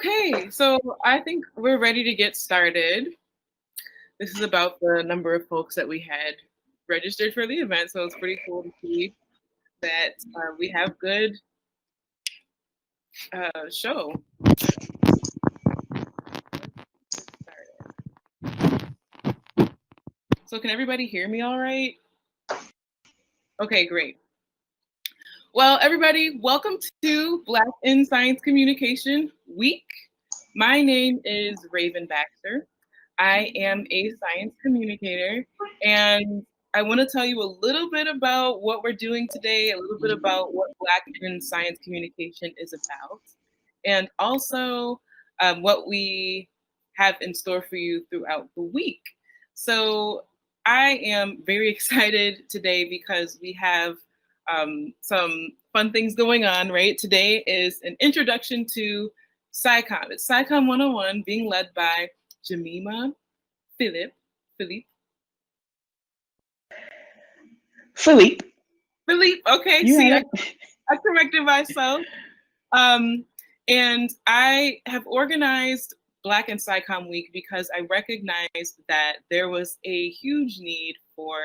Okay, so I think we're ready to get started. This is about the number of folks that we had registered for the event, so it's pretty cool to see that we have good show. So can everybody hear me all right? Okay, great. Well, everybody, welcome to Black in Science Communication Week. My name is Raven Baxter. I am a science communicator, and I want to tell you a little bit about what we're doing today, a little bit about what Black in Science Communication is about, and also what we have in store for you throughout the week. So I am very excited today because we have some fun things going on, right? Today is an introduction to SciComm. It's SciComm101 being led by Gemima, Philippe. Philippe, okay, You see, I corrected myself. And I have organized Black and SciComm Week because I recognized that there was a huge need for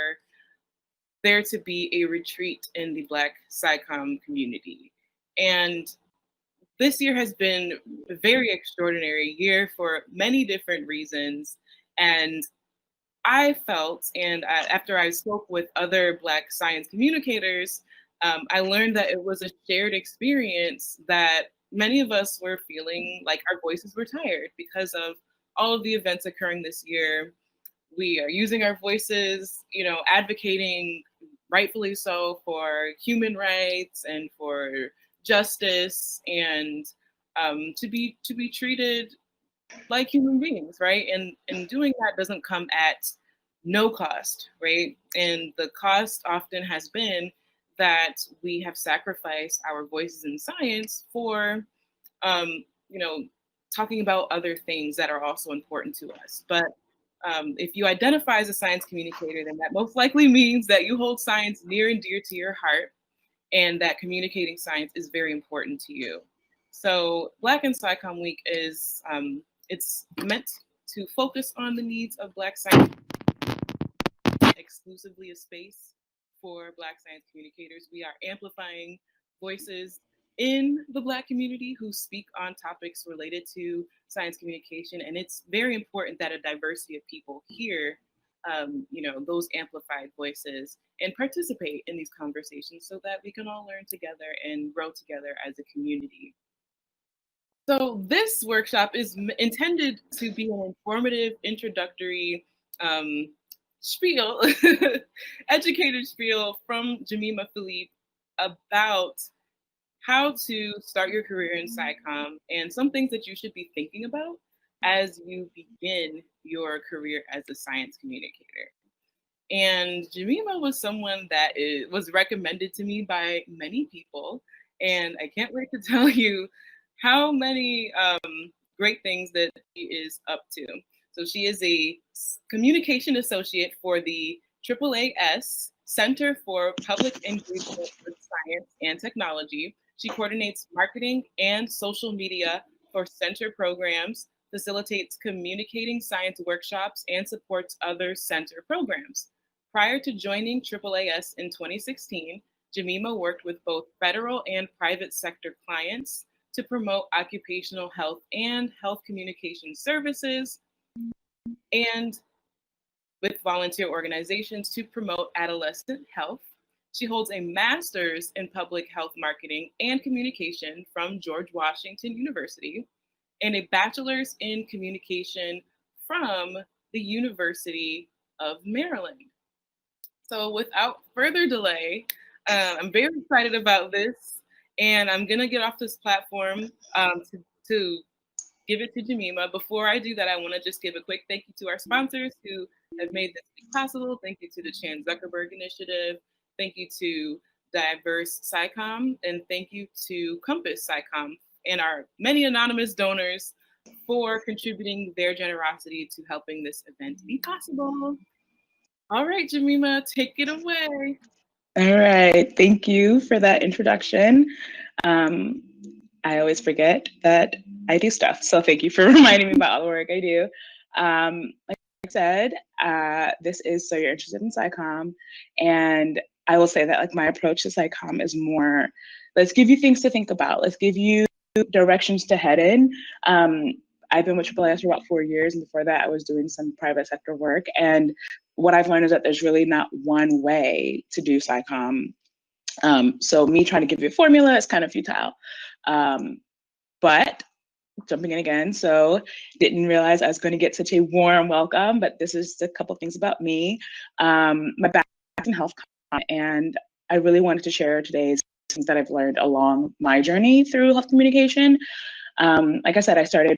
there to be a retreat in the Black SciComm community. And this year has been a very extraordinary year for many different reasons. And I felt, and after I spoke with other Black science communicators, I learned that it was a shared experience that many of us were feeling like our voices were tired because of all of the events occurring this year. We are using our voices, advocating rightfully so for human rights and for justice and to be treated like human beings, right? And doing that doesn't come at no cost, right? And the cost often has been that we have sacrificed our voices in science for, talking about other things that are also important to us. But if you identify as a science communicator, then that most likely means that you hold science near and dear to your heart, and that communicating science is very important to you. So Black in SciComm Week is it's meant to focus on the needs of Black science, exclusively a space for Black science communicators. We are amplifying voices in the Black community who speak on topics related to science communication. And it's very important that a diversity of people hear those amplified voices and participate in these conversations so that we can all learn together and grow together as a community. So this workshop is intended to be an informative, introductory spiel, educated spiel from Gemima Philippe about how to start your career in SciComm and some things that you should be thinking about as you begin your career as a science communicator. And Gemima was someone that was recommended to me by many people, and I can't wait to tell you how many great things that she is up to. So she is a communication associate for the AAAS Center for Public Engagement with Science and Technology. She coordinates marketing and social media for center programs, facilitates communicating science workshops, and supports other center programs. Prior to joining AAAS in 2016, Gemima worked with both federal and private sector clients to promote occupational health and health communication services, and with volunteer organizations to promote adolescent health. She holds a master's in public health marketing and communication from George Washington University and a bachelor's in communication from the University of Maryland. So without further delay, I'm very excited about this, and I'm gonna get off this platform to give it to Gemima. Before I do that, I want to just give a quick thank you to our sponsors who have made this possible. Thank you to the Chan Zuckerberg Initiative. Thank you to Diverse SciComm, and thank you to Compass SciComm and our many anonymous donors for contributing their generosity to helping this event be possible. All right, Gemima, take it away. All right, thank you for that introduction. I always forget that I do stuff. So thank you for reminding me about all the work I do. Like I said, this is So You're Interested in SciComm. And I will say that like my approach to SciComm is more, let's give you things to think about. Let's give you directions to head in. I've been with AAAS for about 4 years, and before that I was doing some private sector work. And what I've learned is that there's really not one way to do SciComm. So me trying to give you a formula is kind of futile. But jumping in again, so didn't realize I was going to get such a warm welcome, but this is a couple things about me. My background in health, and I really wanted to share today's things that I've learned along my journey through health communication. Like I said, I started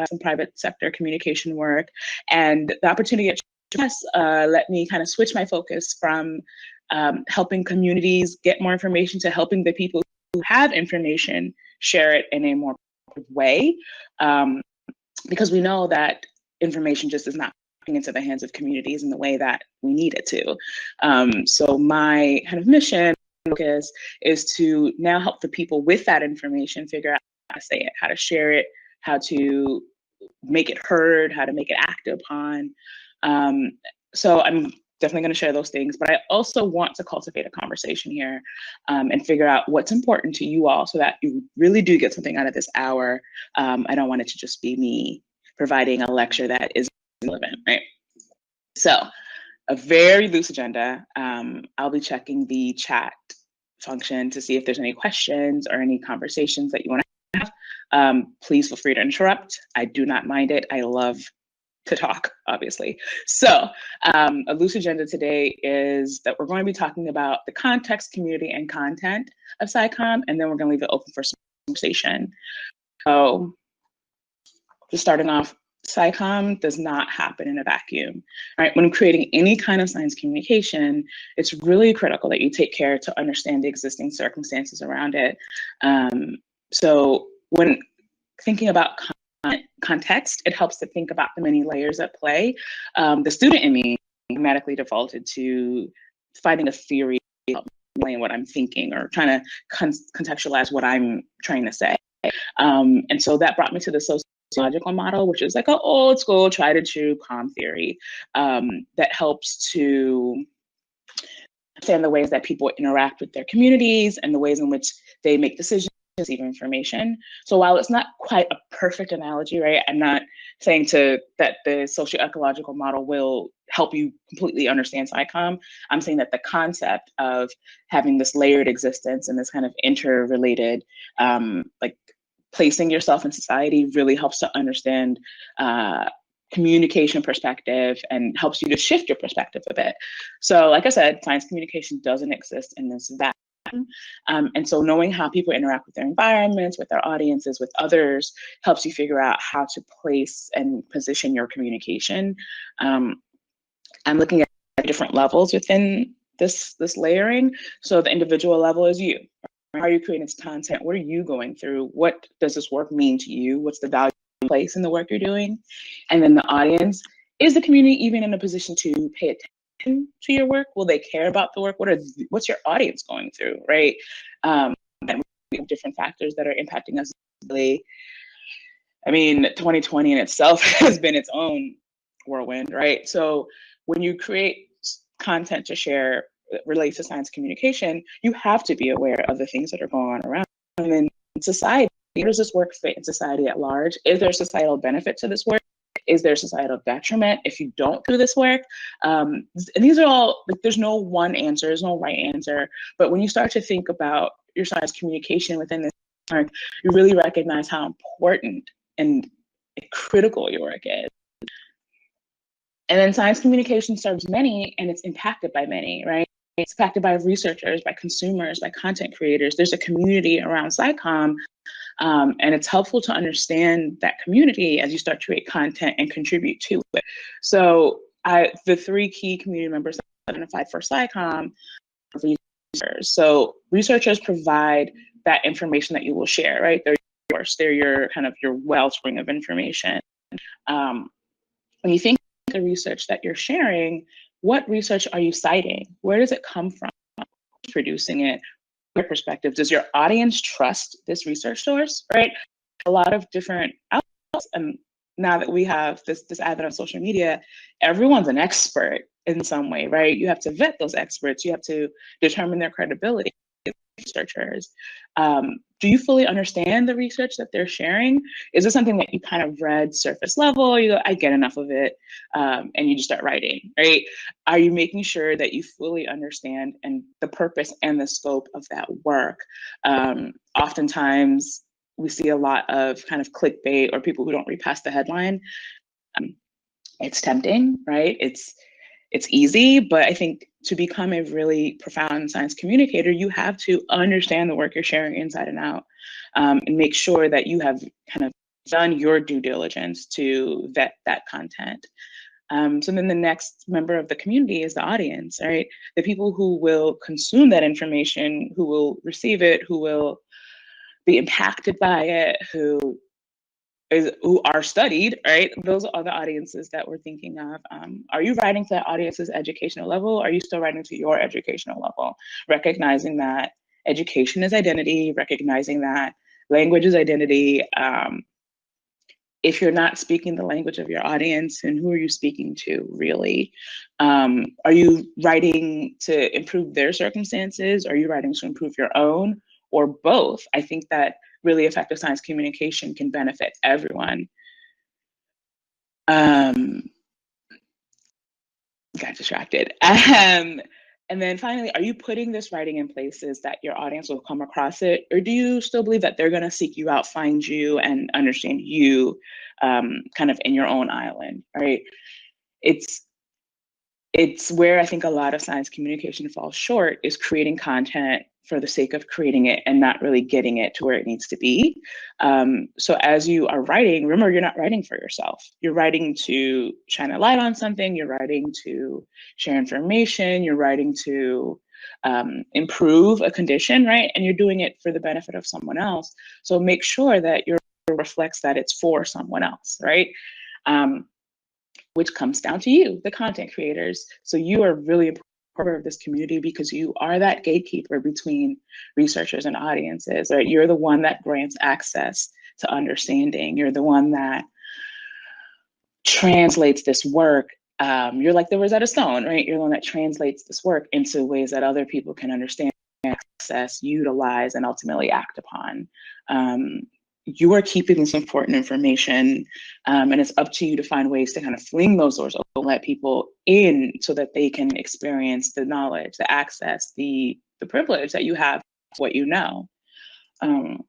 some private sector communication work, and the opportunity at CHS let me kind of switch my focus from helping communities get more information to helping the people who have information share it in a more way, because we know that information just is not coming into the hands of communities in the way that we need it to. So my kind of mission focus is to now help the people with that information figure out how to say it, how to share it, how to make it heard, how to make it acted upon. So I'm definitely going to share those things, but I also want to cultivate a conversation here and figure out what's important to you all so that you really do get something out of this hour. I don't want it to just be me providing a lecture that is relevant, right? So a very loose agenda. I'll be checking the chat function to see if there's any questions or any conversations that you want to have. Please feel free to interrupt. I do not mind it. I love to talk, obviously. So a loose agenda today is that we're going to be talking about the context, community, and content of SciComm, and then we're going to leave it open for some conversation. So just starting off, SciComm does not happen in a vacuum, right? When creating any kind of science communication, it's really critical that you take care to understand the existing circumstances around it. So when thinking about context, it helps to think about the many layers at play. The student in me automatically defaulted to finding a theory about what I'm thinking or trying to contextualize what I'm trying to say. And so that brought me to the sociological model, which is like an old school, tried and true comm theory that helps to understand the ways that people interact with their communities and the ways in which they make decisions, receive information. So while it's not quite a perfect analogy, right? I'm not saying that the socio-ecological model will help you completely understand SciComm. I'm saying that the concept of having this layered existence and this kind of interrelated, like placing yourself in society really helps to understand communication perspective and helps you to shift your perspective a bit. So like I said, science communication doesn't exist in this vacuum. And so knowing how people interact with their environments, with their audiences, with others, helps you figure out how to place and position your communication. I'm looking at different levels within this layering. So the individual level is you. How are you creating this content? What are you going through? What does this work mean to you? What's the value you place in the work you're doing? And then the audience, is the community even in a position to pay attention to your work? Will they care about the work? What's your audience going through, right? And we have different factors that are impacting us. I mean, 2020 in itself has been its own whirlwind, right? So when you create content to share relates to science communication, you have to be aware of the things that are going on around. And then society, where does this work fit in society at large? Is there societal benefit to this work? Is there societal detriment if you don't do this work? And these are all, like, there's no one answer, there's no right answer. But when you start to think about your science communication within this work, you really recognize how important and critical your work is. And then science communication serves many, and it's impacted by many, right? It's impacted by researchers, by consumers, by content creators. There's a community around SciComm, and it's helpful to understand that community as you start to create content and contribute to it. So the three key community members identified for SciComm are researchers. So researchers provide that information that you will share, right? They're your kind of your wellspring of information. When you think of the research that you're sharing, what research are you citing? Where does it come from? Who's producing it? Your perspective. Does your audience trust this research source, right? a lot of different outlets. And now that we have this advent of social media, everyone's an expert in some way, right? You have to vet those experts. You have to determine their credibility. Researchers, do you fully understand the research that they're sharing? Is this something that you kind of read surface level? You go, I get enough of it, and you just start writing, right? Are you making sure that you fully understand and the purpose and the scope of that work? Oftentimes, we see a lot of kind of clickbait or people who don't read past the headline. It's tempting, right? It's easy, but I think to become a really profound science communicator, you have to understand the work you're sharing inside and out, and make sure that you have kind of done your due diligence to vet that content. So then the next member of the community is the audience, right? The people who will consume that information, who will receive it, who will be impacted by it, who are studied, right? Those are the audiences that we're thinking of. Are you writing to that audience's educational level? Or are you still writing to your educational level? Recognizing that education is identity, recognizing that language is identity. If you're not speaking the language of your audience, and who are you speaking to, really? Are you writing to improve their circumstances? Are you writing to improve your own? Or both? I think that really effective science communication can benefit everyone. Got distracted. And then finally, are you putting this writing in places that your audience will come across it? Or do you still believe that they're going to seek you out, find you, and understand you kind of in your own island, right? It's where I think a lot of science communication falls short, is creating content for the sake of creating it and not really getting it to where it needs to be. So as you are writing, remember, you're not writing for yourself. You're writing to shine a light on something. You're writing to share information. You're writing to improve a condition, right? And you're doing it for the benefit of someone else. So make sure that your reflects that it's for someone else, right? Which comes down to you, the content creators. So you are really important part of this community because you are that gatekeeper between researchers and audiences, right? You're the one that grants access to understanding. You're the one that translates this work. You're like the Rosetta Stone, right? You're the one that translates this work into ways that other people can understand, access, utilize, and ultimately act upon. You are keeping this important information, and it's up to you to find ways to kind of fling those doors open, let people in so that they can experience the knowledge, the access, the privilege that you have, what you know. And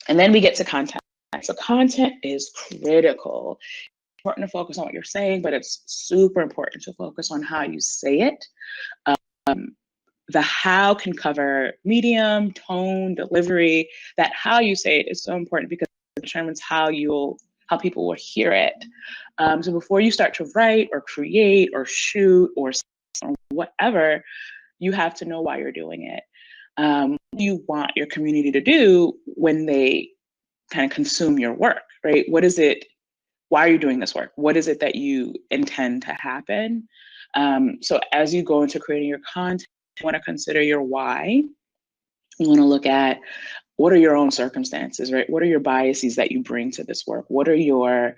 then we get to content. So content is critical. It's important to focus on what you're saying, but it's super important to focus on how you say it. The how can cover medium, tone, delivery. That how you say it is so important because it determines how people will hear it. So before you start to write or create or shoot or whatever, you have to know why you're doing it. What do you want your community to do when they kind of consume your work, right? What is it? Why are you doing this work? What is it that you intend to happen? So as you go into creating your content, you want to consider your why. You want to look at what are your own circumstances, right? What are your biases that you bring to this work? What are your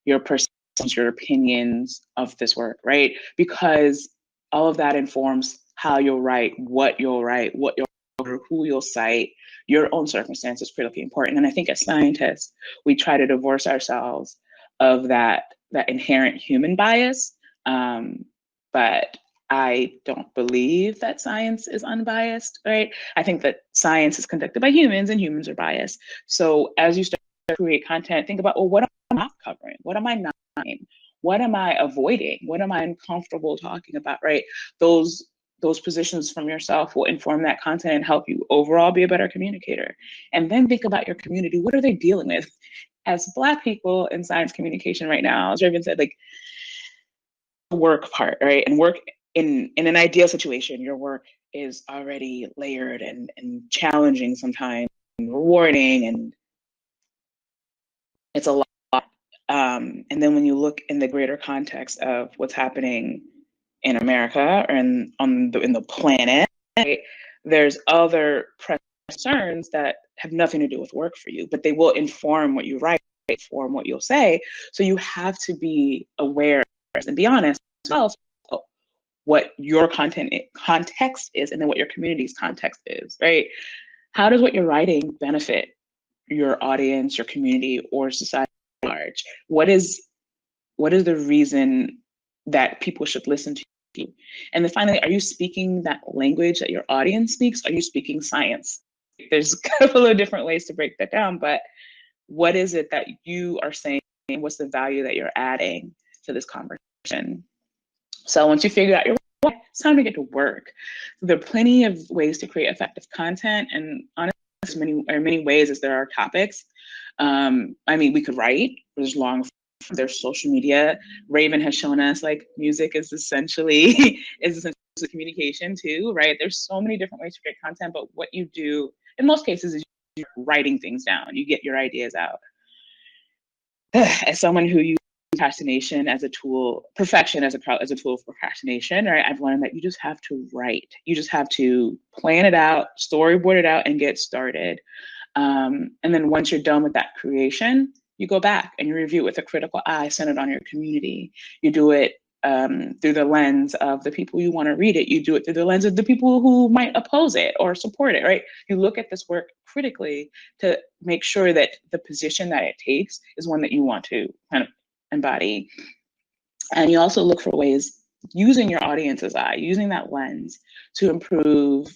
perceptions, your opinions of this work, right? Because all of that informs how you'll write, what you'll write, who you'll cite. Your own circumstance is critically important. And I think as scientists, we try to divorce ourselves of that inherent human bias. But I don't believe that science is unbiased, right? I think that science is conducted by humans and humans are biased. So as you start to create content, think about, well, what am I not covering? What am I not doing? What am I avoiding? What am I uncomfortable talking about, right? Those positions from yourself will inform that content and help you overall be a better communicator. And then think about your community. What are they dealing with? As Black people in science communication right now, as Raven said, like, work part, right? And work in an ideal situation, your work is already layered and challenging sometimes, and rewarding, and it's a lot. And then when you look in the greater context of what's happening in America and in the planet, right, there's other concerns that have nothing to do with work for you, but they will inform what you write, inform what you'll say. So you have to be aware and be honest as well, what your context is, and then what your community's context is, right? How does what you're writing benefit your audience, your community, or society at large? What is the reason that people should listen to you? And then finally, are you speaking that language that your audience speaks? Are you speaking science? There's a couple of different ways to break that down, but what is it that you are saying? What's the value that you're adding to this conversation? So once you figure out your why, it's time to get to work. There are plenty of ways to create effective content, and honestly, many ways as there are topics. I mean, we could write. There's social media. Raven has shown us like music is essentially communication too, right? There's so many different ways to create content, but what you do in most cases is you're writing things down. You get your ideas out. As someone who uses procrastination as a tool, perfection as a tool for procrastination, right? I've learned that you just have to write. You just have to plan it out, storyboard it out, and get started. And then once you're done with that creation, you go back and you review it with a critical eye centered on your community. You do it through the lens of the people you want to read it. You do it through the lens of the people who might oppose it or support it, right? You look at this work critically to make sure that the position that it takes is one that you want to kind of embody. And you also look for ways, using your audience's eye, using that lens to improve.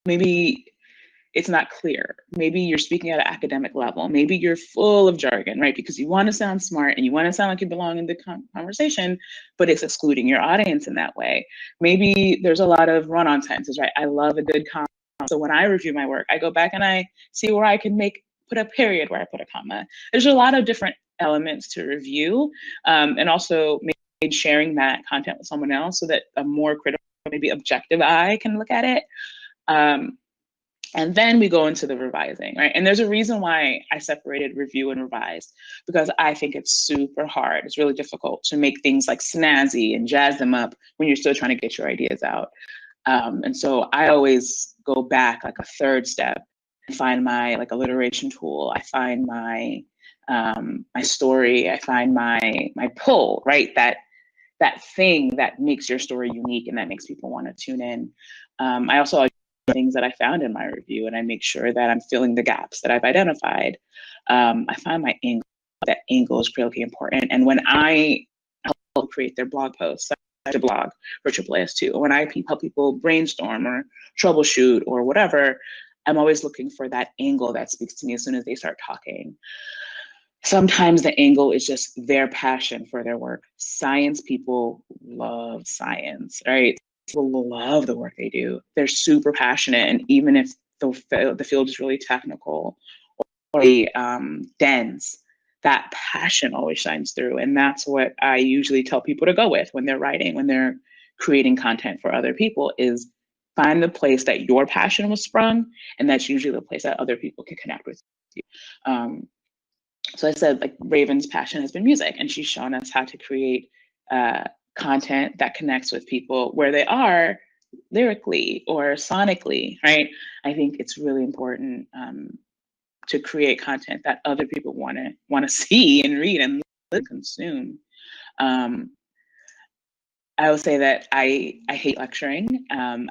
Maybe it's not clear. Maybe you're speaking at an academic level. Maybe you're full of jargon, right? Because you want to sound smart and you want to sound like you belong in the conversation, but it's excluding your audience in that way. Maybe there's a lot of run-on sentences, right? I love a good comma. So when I review my work, I go back and I see where I can put a period, where I put a comma. There's a lot of different elements to review, and also maybe sharing that content with someone else so that a more critical, maybe objective eye can look at it. And then we go into the revising, right? And there's a reason why I separated review and revise, because I think it's super hard. It's really difficult to make things like snazzy and jazz them up when you're still trying to get your ideas out. And so I always go back like a third step and find my like alliteration tool. I find my my story. I find my pull, right? That thing that makes your story unique and that makes people want to tune in. I also things that I found in my review, and I make sure that I'm filling the gaps that I've identified. I find my angle. That angle is critically important. And when I help create their blog posts, a blog for AAAS2, when I help people brainstorm or troubleshoot or whatever, I'm always looking for that angle that speaks to me as soon as they start talking. Sometimes the angle is just their passion for their work. Science people love science, right? People love the work they do. They're super passionate, and even if the field is really technical or dense, that passion always shines through. And that's what I usually tell people to go with when they're writing, when they're creating content for other people, is find the place that your passion was sprung, and that's usually the place that other people can connect with you. So I said, like, Raven's passion has been music, and she's shown us how to create content that connects with people where they are lyrically or sonically, right? I think it's really important to create content that other people want to see and read and consume. I will say that I hate lecturing. I'm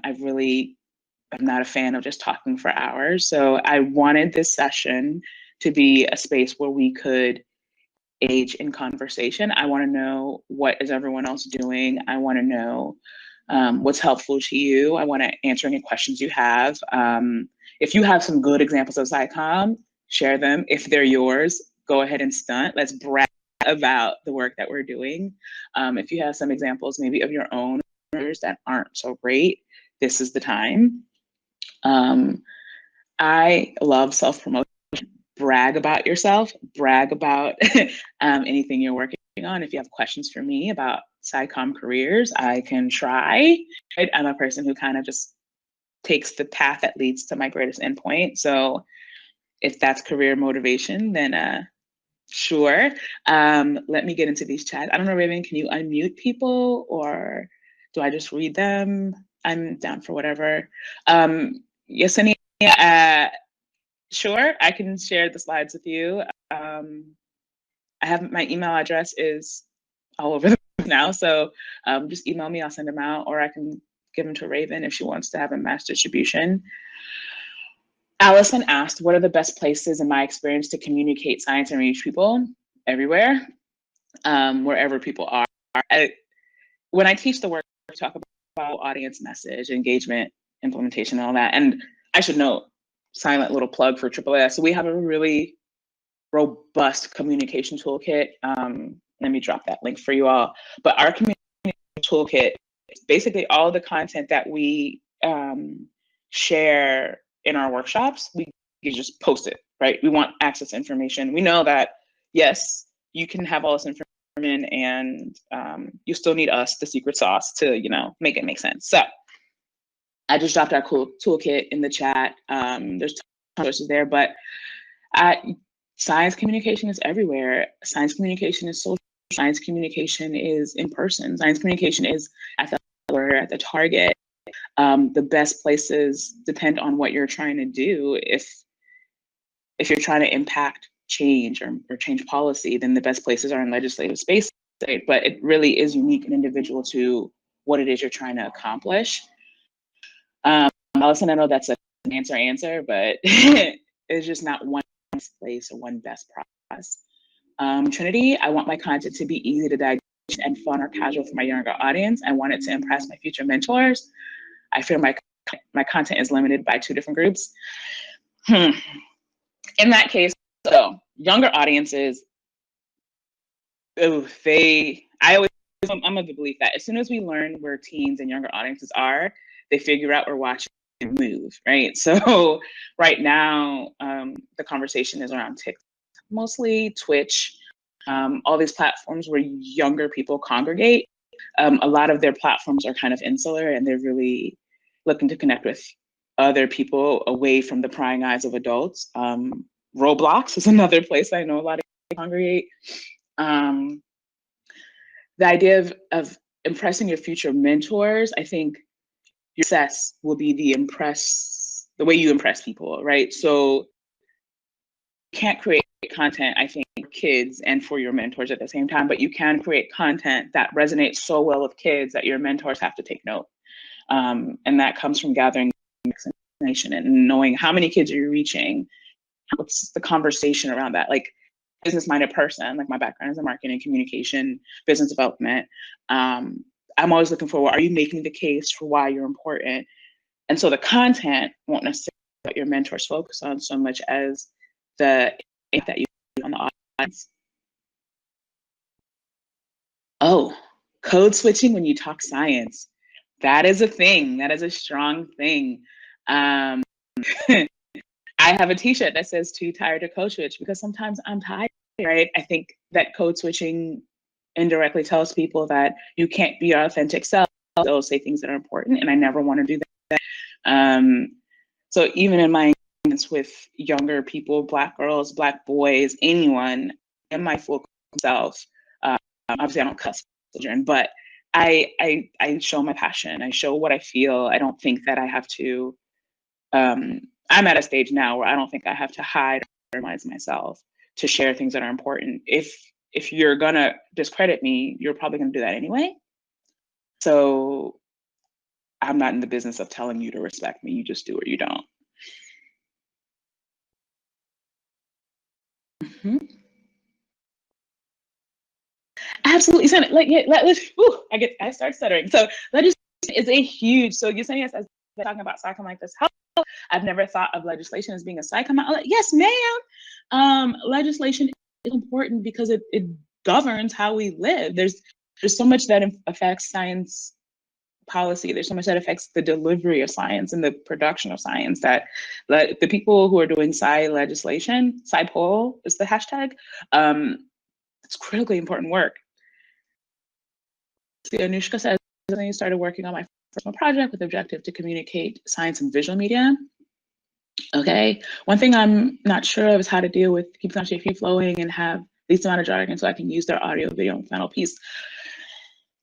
not a fan of just talking for hours. So I wanted this session to be a space where we could engage in conversation. I want to know, what is everyone else doing? I want to know what's helpful to you. I want to answer any questions you have. If you have some good examples of SciComm, share them. If they're yours, go ahead and stunt. Let's brag about the work that we're doing. If you have some examples maybe of your own that aren't so great, this is the time. I love self-promotion. Brag about yourself, brag about anything you're working on. If you have questions for me about SciComm careers, I can try. Right? I'm a person who kind of just takes the path that leads to my greatest endpoint. So if that's career motivation, then sure. Let me get into these chats. I don't know, Raven, can you unmute people, or do I just read them? I'm down for whatever. Yesenia, sure, I can share the slides with you. I have my email address is all over the place now, so just email me, I'll send them out, or I can give them to Raven if she wants to have a mass distribution. Allison asked, what are the best places in my experience to communicate science and reach people? Everywhere, wherever people are. When I teach the work, I talk about audience message, engagement, implementation, and all that. And I should note, silent little plug for AAAS. So we have a really robust communication toolkit. Let me drop that link for you all. But our communication toolkit is basically all the content that we share in our workshops. We just post it, right? We want access to information. We know that, yes, you can have all this information and you still need us, the secret sauce, to make it make sense. So I just dropped our cool toolkit in the chat. There's resources there, but science communication is everywhere. Science communication is social. Science communication is in person. Science communication is at the target. The best places depend on what you're trying to do. If you're trying to impact change or change policy, then the best places are in legislative space, right? But it really is unique and individual to what it is you're trying to accomplish. Allison, I know that's an answer, but it's just not one place or one best process. Trinity, I want my content to be easy to digest and fun or casual for my younger audience. I want it to impress my future mentors. I fear my content is limited by 2 different groups. In that case, so younger audiences, I'm of the belief that as soon as we learn where teens and younger audiences are, they figure out we're watching and move, right? So right now, the conversation is around TikTok, mostly Twitch, all these platforms where younger people congregate. A lot of their platforms are kind of insular, and they're really looking to connect with other people away from the prying eyes of adults. Roblox is another place I know a lot of people congregate. The idea of impressing your future mentors, I think your success will be the way you impress people, right? So you can't create content, I think, for kids and for your mentors at the same time, but you can create content that resonates so well with kids that your mentors have to take note. And that comes from gathering information and knowing how many kids are you reaching, what's the conversation around that. Like, business-minded person, like my background is in marketing, communication, business development. I'm always looking for, are you making the case for why you're important? And so the content won't necessarily be what your mentors focus on so much as the impact that you put on the audience. Oh, code switching when you talk science. That is a thing. That is a strong thing. I have a t-shirt that says too tired to code switch because sometimes I'm tired, right? I think that code switching indirectly tells people that you can't be your authentic self. They'll say things that are important, and I never want to do that. So even in my experience with younger people, Black girls, Black boys, anyone, in my full self, obviously I don't cuss children, but I show my passion. I show what I feel. I don't think that I have to, I'm at a stage now where I don't think I have to hide or minimize myself to share things that are important. If you're gonna discredit me, you're probably gonna do that anyway. So I'm not in the business of telling you to respect me. You just do or you don't. Mm-hmm. Absolutely. So, like, yeah, I start stuttering. So legislation is a huge, so you're saying, yes, as talking about SciComm like this, I've never thought of legislation as being a SciComm. Like, yes, ma'am. Legislation is important because it governs how we live. There's so much that affects science policy. There's so much that affects the delivery of science and the production of science that the people who are doing sci legislation, SciPol is the hashtag, it's critically important work. Anushka says, I started working on my personal project with the objective to communicate science and visual media. Okay, one thing I'm not sure of is how to deal with keep the conversation flowing and have least amount of jargon so I can use their audio, video, and final piece.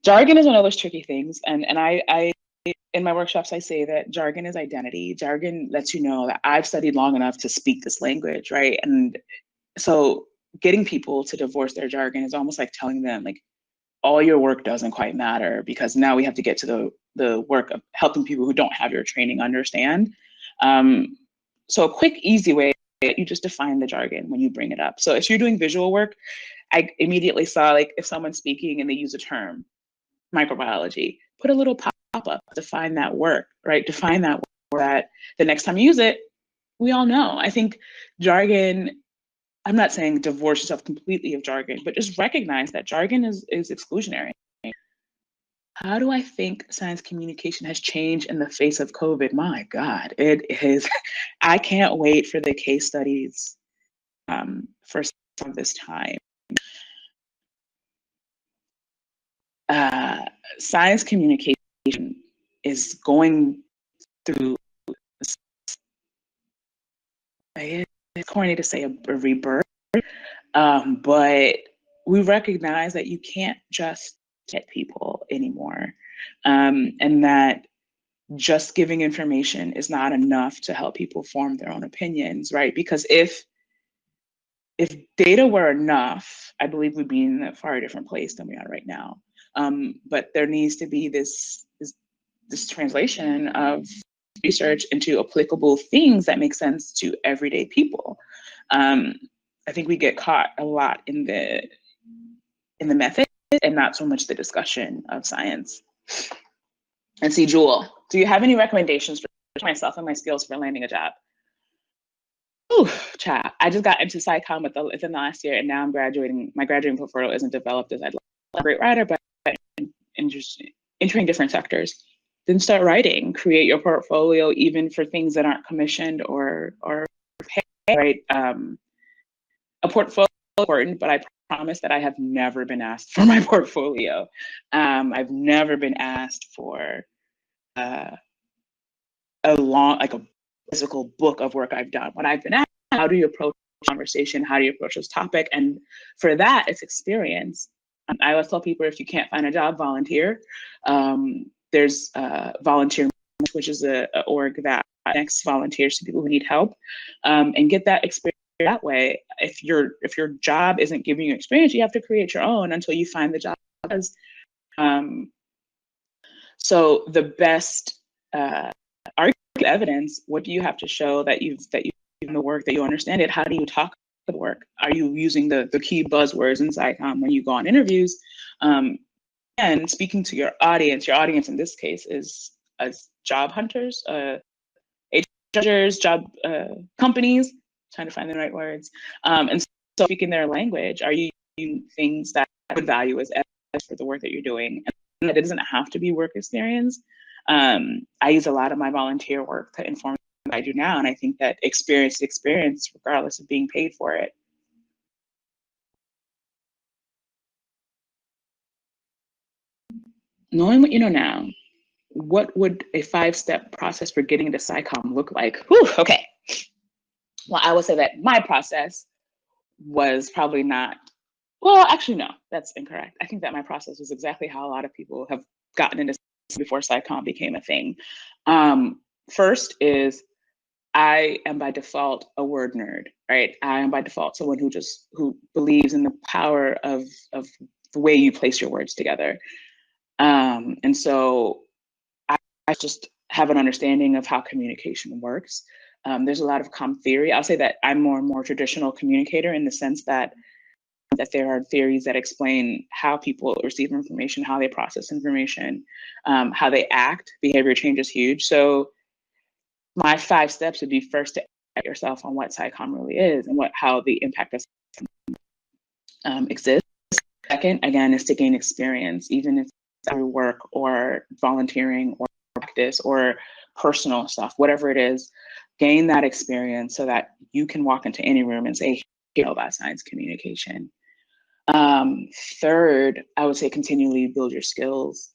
Jargon is one of those tricky things, and I in my workshops, I say that jargon is identity. Jargon lets you know that I've studied long enough to speak this language, right? And so getting people to divorce their jargon is almost like telling them, like, all your work doesn't quite matter, because now we have to get to the work of helping people who don't have your training understand. So a quick, easy way, you just define the jargon when you bring it up. So if you're doing visual work, I immediately saw, like, if someone's speaking and they use a term, microbiology, put a little pop-up, define that work, right? Define that word, that the next time you use it, we all know. I think jargon, I'm not saying divorce yourself completely of jargon, but just recognize that jargon is exclusionary. How do I think science communication has changed in the face of COVID? My God, it is. I can't wait for the case studies for some of this time. Science communication is going through, it's corny to say a rebirth, but we recognize that you can't just get people anymore, and that just giving information is not enough to help people form their own opinions, right? Because if data were enough, I believe we'd be in a far different place than we are right now. But there needs to be this translation of research into applicable things that make sense to everyday people. I think we get caught a lot in the method and not so much the discussion of science. And see, Jewel, do you have any recommendations for myself and my skills for landing a job? Ooh, child, I just got into SciComm within the last year, and now I'm graduating. My graduating portfolio isn't developed as I'd like. I'm a great writer, but just entering different sectors. Then start writing, create your portfolio, even for things that aren't commissioned or paid, right? A portfolio is important, but I promise that I have never been asked for my portfolio. I've never been asked for a physical book of work I've done. What I've been asked, how do you approach conversation? How do you approach this topic? And for that, it's experience. I always tell people, if you can't find a job, volunteer. There's Volunteer, which is a org that connects volunteers to people who need help, and get that experience that way. If your job isn't giving you experience, you have to create your own until you find the job. So the best evidence, what do you have to show that you've done the work, that you understand it? How do you talk the work? Are you using the key buzzwords in SciComm when you go on interviews? And speaking to your audience in this case is as job hunters, HR job companies, trying to find the right words. And so speaking their language, are you using things that I would value as evidence for the work that you're doing? And it doesn't have to be work experience. I use a lot of my volunteer work to inform what I do now, and I think that experience is experience, regardless of being paid for it. Knowing what you know now, what would a 5-step process for getting into SciComm look like? Whew, okay. Well, I would say that my process was probably not, well, actually, no, that's incorrect. I think that my process was exactly how a lot of people have gotten into before SciComm became a thing. First is, I am by default a word nerd, right? I am by default someone who believes in the power of the way you place your words together. And so I just have an understanding of how communication works. There's a lot of comm theory. I'll say that I'm more and more traditional communicator in the sense that there are theories that explain how people receive information, how they process information, how they act. Behavior change is huge. So my 5 steps would be, first, to educate yourself on what SciComm really is and how the impact of exists. Second, again, is to gain experience, even if it's through work or volunteering or practice or personal stuff, whatever it is. Gain that experience so that you can walk into any room and say, you know about science communication. Third, I would say continually build your skills.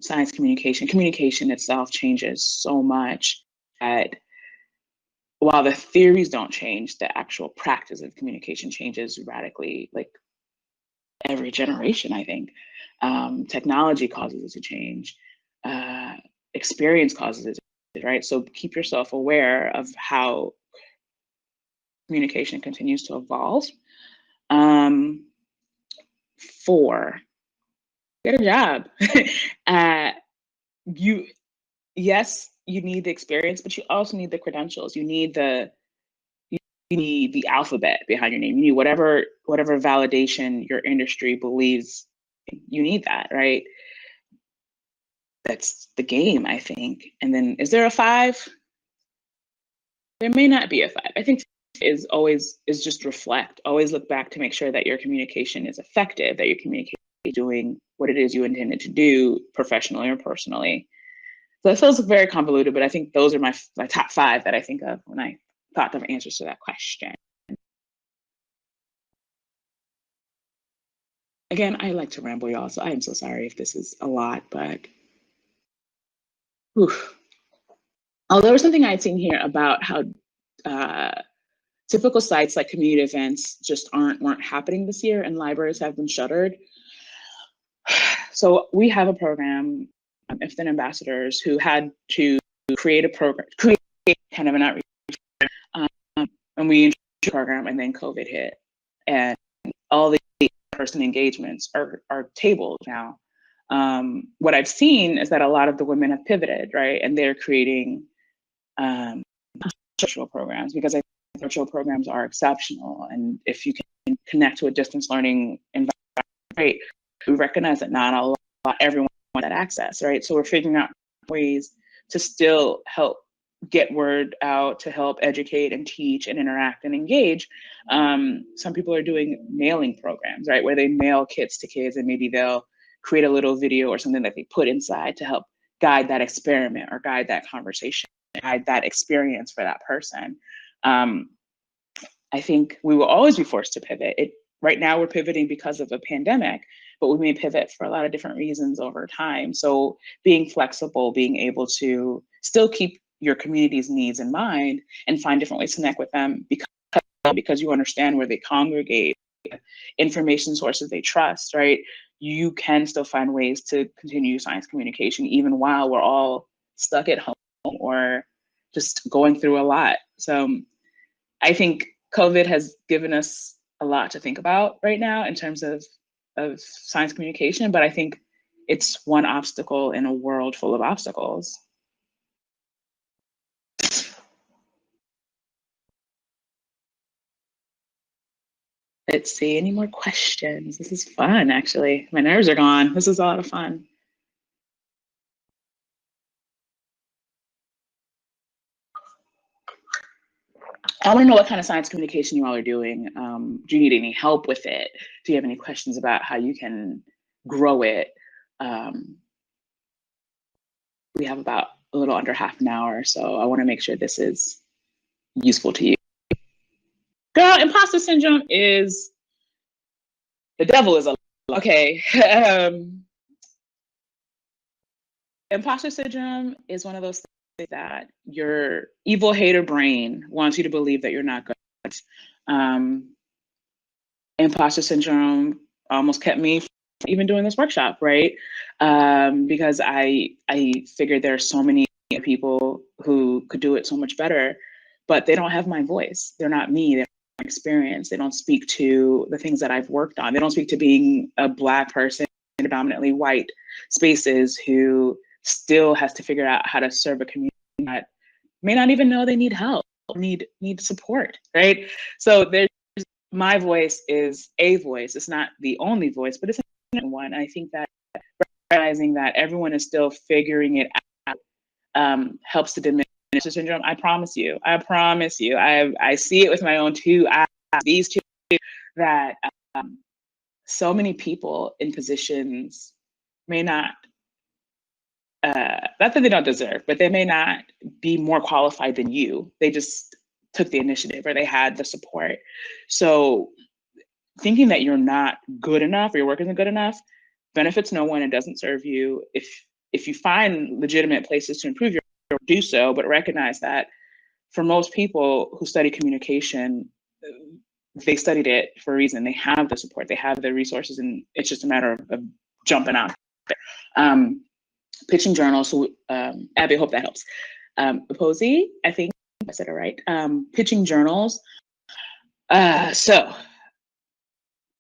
Science communication itself changes so much that while the theories don't change, the actual practice of communication changes radically, like every generation, I think. Technology causes it to change. experience causes it, right? So keep yourself aware of how communication continues to evolve. 4, get a job. You, yes, you need the experience, but you also need the credentials. You need the alphabet behind your name. You need whatever validation your industry believes you need that, right? That's the game, I think. And then is there a 5? There may not be a 5. I think is just reflect. Always look back to make sure that your communication is effective, that your communication is doing what it is you intended to do professionally or personally. So it feels very convoluted, but I think those are my top 5 that I think of when I thought of answers to that question. Again, I like to ramble, y'all, so I am so sorry if this is a lot, but whew. Oh, there was something I had seen here about how typical sites like community events just weren't happening this year, and libraries have been shuttered. So we have a program, Iftin Ambassadors, who had to create kind of an outreach, and we introduced the program, and then COVID hit, and all the in-person engagements are tabled now. What I've seen is that a lot of the women have pivoted, right, and they're creating virtual programs, because I think virtual programs are exceptional, and if you can connect to a distance learning environment, great. We recognize that not everyone wants that access, right? So we're figuring out ways to still help get word out, to help educate and teach and interact and engage. Some people are doing mailing programs, right, where they mail kits to kids, and maybe they'll create a little video or something that they put inside to help guide that experiment or guide that conversation, guide that experience for that person. I think we will always be forced to pivot. Right now we're pivoting because of a pandemic, but we may pivot for a lot of different reasons over time. So being flexible, being able to still keep your community's needs in mind and find different ways to connect with them, because you understand where they congregate, information sources they trust, right? You can still find ways to continue science communication even while we're all stuck at home or just going through a lot. So I think COVID has given us a lot to think about right now in terms of science communication, but I think it's one obstacle in a world full of obstacles. Let's see, any more questions? This is fun, actually. My nerves are gone. This is a lot of fun. I want to know what kind of science communication you all are doing. Do you need any help with it? Do you have any questions about how you can grow it? We have about a little under half an hour, so I want to make sure this is useful to you. Girl, imposter syndrome is, the devil is a, okay. Imposter syndrome is one of those things that your evil hater brain wants you to believe that you're not good. Imposter syndrome almost kept me from even doing this workshop, right? Because I figured there are so many people who could do it so much better, but they don't have my voice. They're not me. They're not my experience. They don't speak to the things that I've worked on. They don't speak to being a Black person in predominantly white spaces who still has to figure out how to serve a community that may not even know they need help, need support, right? So there's, my voice is a voice. It's not the only voice, but it's one. I think that recognizing that everyone is still figuring it out helps to diminish the syndrome. I promise you, I see it with my own two eyes, these two, that so many people in positions may not, not that they don't deserve, but they may not be more qualified than you. They just took the initiative or they had the support. So thinking that you're not good enough or your work isn't good enough benefits no one and doesn't serve you. If you find legitimate places to improve your work, do so, but recognize that for most people who study communication, they studied it for a reason. They have the support, they have the resources, and it's just a matter of jumping out. pitching journals. So Abby, I hope that helps. Posey, I think I said it right. Pitching journals. So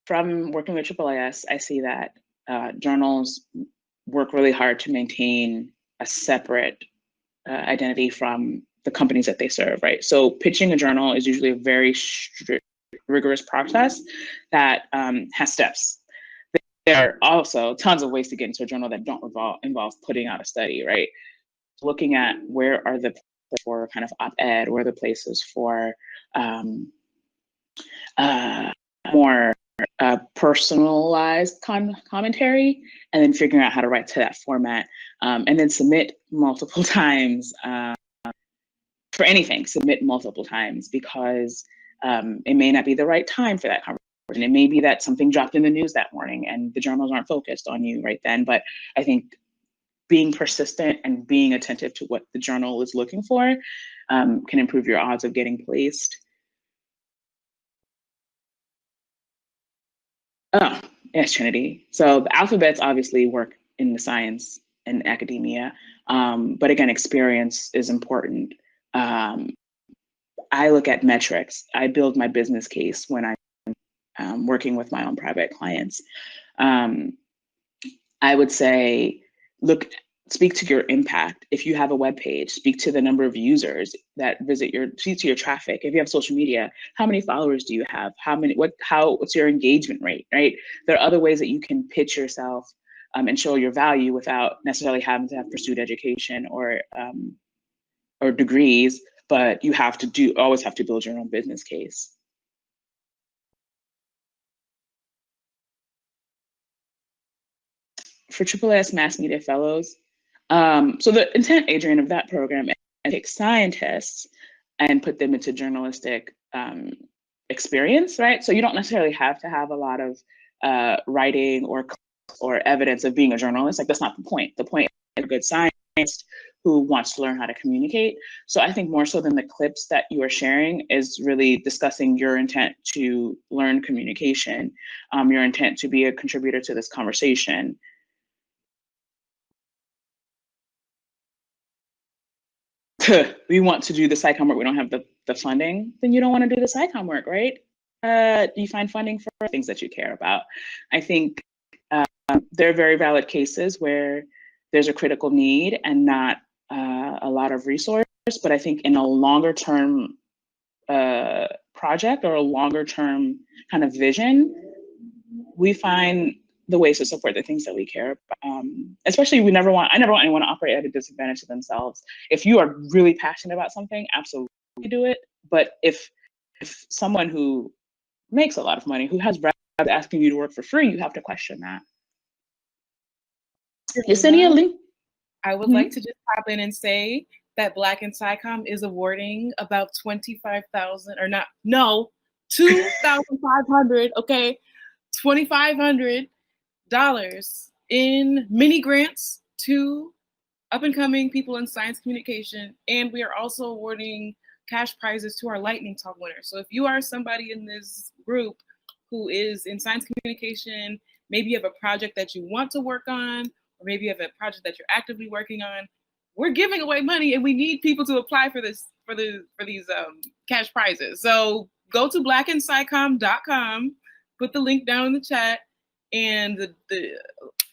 from working with AAAS, I see that journals work really hard to maintain a separate identity from the companies that they serve, right? So pitching a journal is usually a very strict, rigorous process that has steps. There are also tons of ways to get into a journal that don't involve putting out a study, right? Looking at where are the places for kind of op-ed, where are the places for more personalized commentary, and then figuring out how to write to that format, and then submit multiple times. For anything, submit multiple times, because it may not be the right time for that conversation. It may be that something dropped in the news that morning and the journals aren't focused on you right then. But I think being persistent and being attentive to what the journal is looking for can improve your odds of getting placed. Oh, yes, Trinity. So the alphabets obviously work in the science and academia, but again, experience is important. I look at metrics. I build my business case when I'm working with my own private clients. I would say, speak to your impact. If you have a web page, speak to the number of users that visit speak to your traffic. If you have social media, how many followers do you have? What's your engagement rate, right? There are other ways that you can pitch yourself and show your value without necessarily having to have pursued education or degrees, but you always have to build your own business case. For AAAS Mass Media Fellows, so the intent, Adrian, of that program is to take scientists and put them into journalistic experience, right? So you don't necessarily have to have a lot of writing or evidence of being a journalist. Like, that's not the point. The point is a good scientist who wants to learn how to communicate. So I think more so than the clips that you are sharing is really discussing your intent to learn communication, your intent to be a contributor to this conversation. We want to do the SciComm work, we don't have the funding, then you don't want to do the SciComm work, right? You find funding for things that you care about. I think there are very valid cases where there's a critical need and not a lot of resource, but I think in a longer term project or a longer term kind of vision, we find the ways to support the things that we care about. Especially, I never want anyone to operate at a disadvantage to themselves. If you are really passionate about something, absolutely do it. But if someone who makes a lot of money, who has reps asking you to work for free, you have to question that. Yesenia Lee. I would like to just pop in and say that Black in SciComm is awarding about $2,500, okay, $2,500 in mini grants to up-and-coming people in science communication, and we are also awarding cash prizes to our lightning talk winners. So if you are somebody in this group who is in science communication, maybe you have a project that you want to work on, or maybe you have a project that you're actively working on, we're giving away money and we need people to apply for these cash prizes. So go to blackandscicom.com, put the link down in the chat, and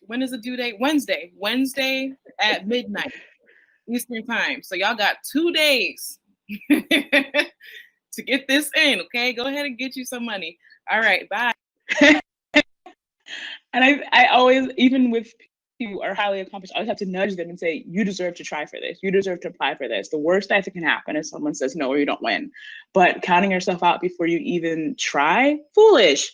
when is the due date? Wednesday at midnight Eastern time. So y'all got 2 days to get this in, okay? Go ahead and get you some money. All right, bye. And I always, even with people who are highly accomplished, I always have to nudge them and say, you deserve to try for this. You deserve to apply for this. The worst that can happen is someone says no or you don't win. But counting yourself out before you even try, foolish.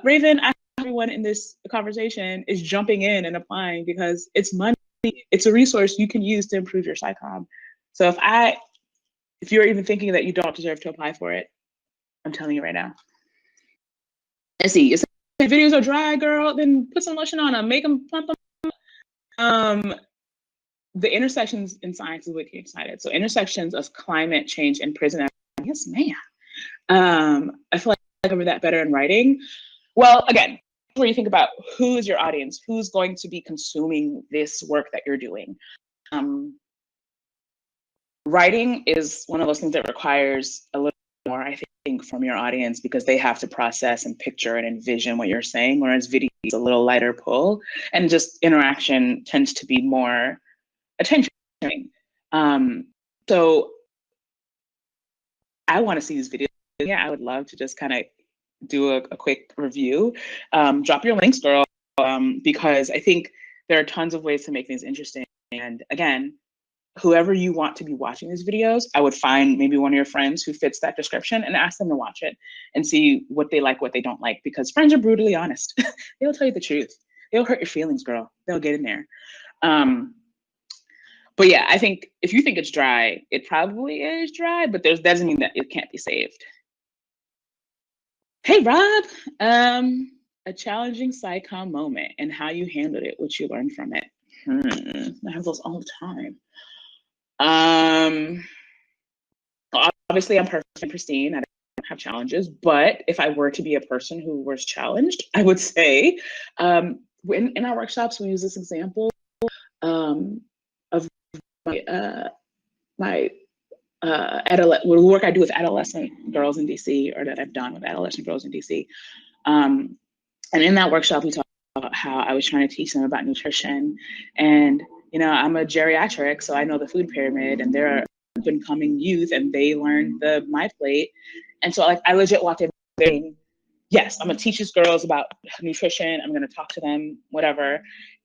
Raven, everyone in this conversation is jumping in and applying because it's money. It's a resource you can use to improve your SciComm. So if you're even thinking that you don't deserve to apply for it, I'm telling you right now. Let's see. If the videos are dry, girl, then put some lotion on them. Make them plump them. The intersections in science is wicked excited. So intersections of climate change and prison. Yes, ma'am. I feel like I cover that better in writing. Well, again, where you think about who is your audience, who's going to be consuming this work that you're doing. Writing is one of those things that requires a little more, I think, from your audience, because they have to process and picture and envision what you're saying, whereas video is a little lighter pull, and just interaction tends to be more attention. So I want to see these videos. Yeah, I would love to just kind of do a quick review. Drop your links, girl, because I think there are tons of ways to make things interesting. And again, whoever you want to be watching these videos, I would find maybe one of your friends who fits that description and ask them to watch it and see what they like, what they don't like, because friends are brutally honest. They'll tell you the truth. They'll hurt your feelings, girl. They'll get in there. But yeah, I think if you think it's dry, it probably is dry, but that doesn't mean that it can't be saved. Hey, Rob, a challenging SciComm moment and how you handled it, what you learned from it. I have those all the time. Obviously I'm perfect and pristine. I don't have challenges, but if I were to be a person who was challenged, I would say, in our workshops, we use this example of my work I do with adolescent girls in DC, or that I've done with adolescent girls in DC. And in that workshop, we talked about how I was trying to teach them about nutrition. And, you know, I'm a geriatric, so I know the food pyramid, and they're up and coming youth, and they learned the My Plate. And so like I legit walked in saying, yes, I'm gonna teach these girls about nutrition. I'm gonna talk to them, whatever.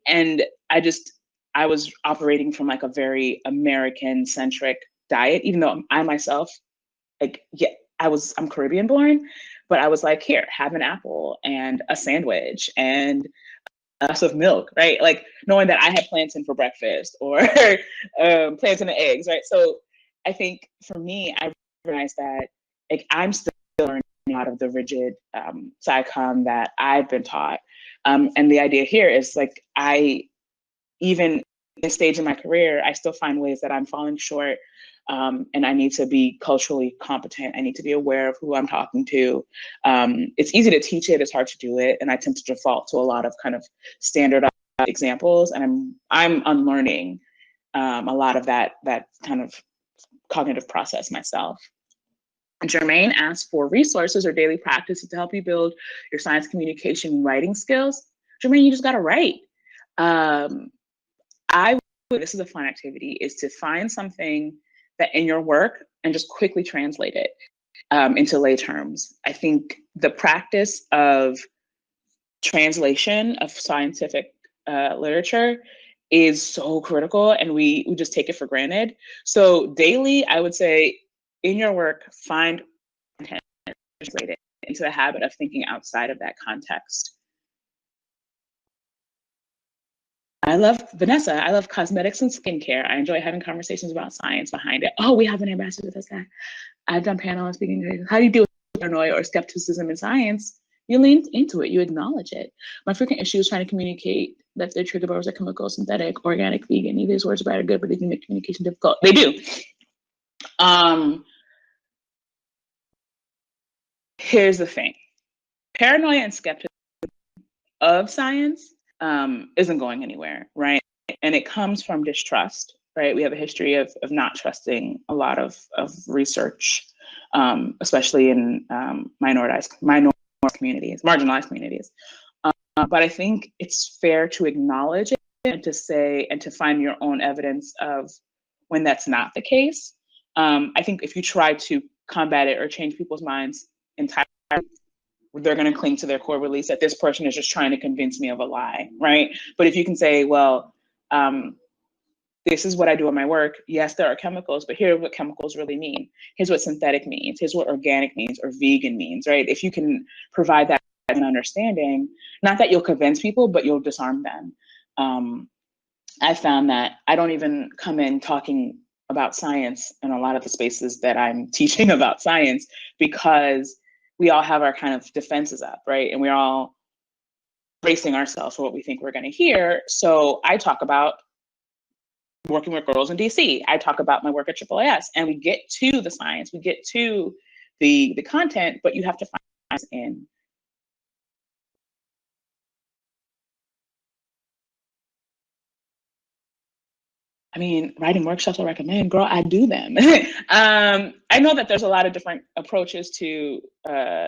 And I was operating from like a very American centric diet, even though I myself, like, yeah, I'm Caribbean born, but I was like, here, have an apple and a sandwich and a glass of milk, right? Like knowing that I had plantain for breakfast, or plantain and eggs, right? So I think for me, I realized that like I'm still learning out of the rigid SciComm that I've been taught. And the idea here is like, even at this stage in my career, I still find ways that I'm falling short. And I need to be culturally competent. I need to be aware of who I'm talking to. It's easy to teach it, it's hard to do it. And I tend to default to a lot of kind of standardized examples. And I'm unlearning a lot of that kind of cognitive process myself. Jermaine asked for resources or daily practices to help you build your science communication and writing skills. Jermaine, you just gotta write. This is a fun activity, is to find something that in your work and just quickly translate it into lay terms. I think the practice of translation of scientific literature is so critical, and we just take it for granted. So daily, I would say in your work, find content, translate it into the habit of thinking outside of that context. I love Vanessa. I love cosmetics and skincare. I enjoy having conversations about science behind it. Oh, we have an ambassador that's that. I've done panel and speaking. How do you deal with paranoia or skepticism in science? You lean into it, you acknowledge it. My frequent issue is trying to communicate that their trigger bars are chemical, synthetic, organic, vegan. Neither of these words are bad or good, but they can make communication difficult. They do. Here's the thing. Paranoia and skepticism of science isn't going anywhere, right? And it comes from distrust, right? We have a history of not trusting a lot of research, especially in minority communities, marginalized communities. But I think it's fair to acknowledge it and to say, and to find your own evidence of when that's not the case. I think if you try to combat it or change people's minds entirely, they're going to cling to their core beliefs that this person is just trying to convince me of a lie, right? But if you can say, well, this is what I do in my work. Yes, there are chemicals, but here's what chemicals really mean. Here's what synthetic means. Here's what organic means or vegan means, right? If you can provide that understanding, not that you'll convince people, but you'll disarm them. I found that I don't even come in talking about science in a lot of the spaces that I'm teaching about science, because we all have our kind of defenses up, right? And we're all bracing ourselves for what we think we're going to hear. So I talk about working with girls in DC. I talk about my work at AAAS, and we get to the science, we get to the content, but you have to find in I mean, writing workshops I recommend, girl, I do them. I know that there's a lot of different approaches to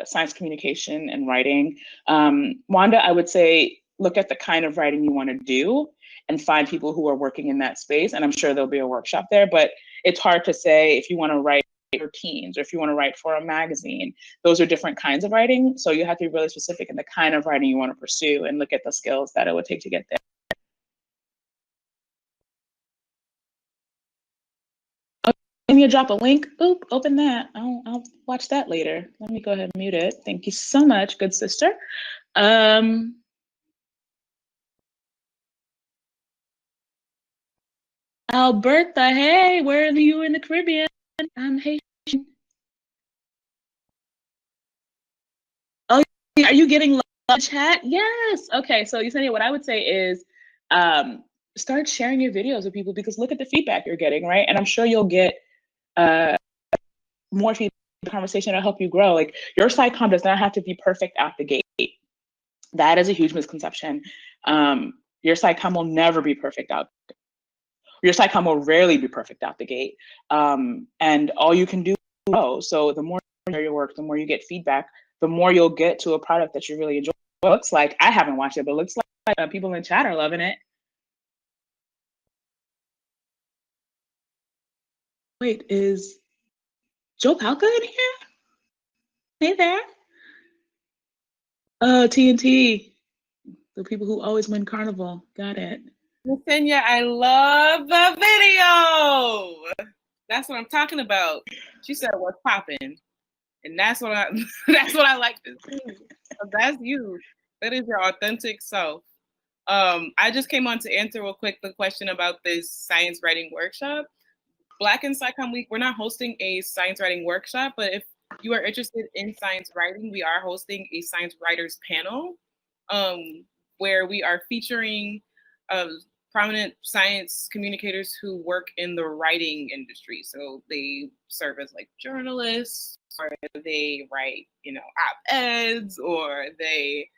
science communication and writing. Wanda, I would say, look at the kind of writing you want to do and find people who are working in that space. And I'm sure there'll be a workshop there, but it's hard to say if you want to write for teens or if you want to write for a magazine. Those are different kinds of writing. So you have to be really specific in the kind of writing you want to pursue and look at the skills that it would take to get there. Let me drop a link. Boop, open that. I'll watch that later. Let me go ahead and mute it. Thank you so much, good sister. Alberta, hey, where are you in the Caribbean? I'm Haitian. Oh, are you getting love chat? Yes. Okay, so Yesenia, what I would say is start sharing your videos with people because look at the feedback you're getting, right? And I'm sure you'll get more feedback in the conversation to help you grow. Like your SciComm does not have to be perfect out the gate. That is a huge misconception. Your SciComm will never be perfect out. Your SciComm will rarely be perfect out the gate. And all you can do is grow. So the more you share your work, the more you get feedback, the more you'll get to a product that you really enjoy. It looks like, I haven't watched it, but it looks like people in chat are loving it. Wait, is Joe Palca in here? Hey there. Oh, TNT. The people who always win Carnival. Got it. Yesenia, I love the video. That's what I'm talking about. She said, "What's popping?" And that's what I that's what I like to see. So that's you. That is your authentic self. I just came on to answer real quick the question about this science writing workshop. Black in SciComm Week, we're not hosting a science writing workshop, but if you are interested in science writing, we are hosting a science writers panel where we are featuring prominent science communicators who work in the writing industry. So they serve as like journalists, or they write, op-eds, or they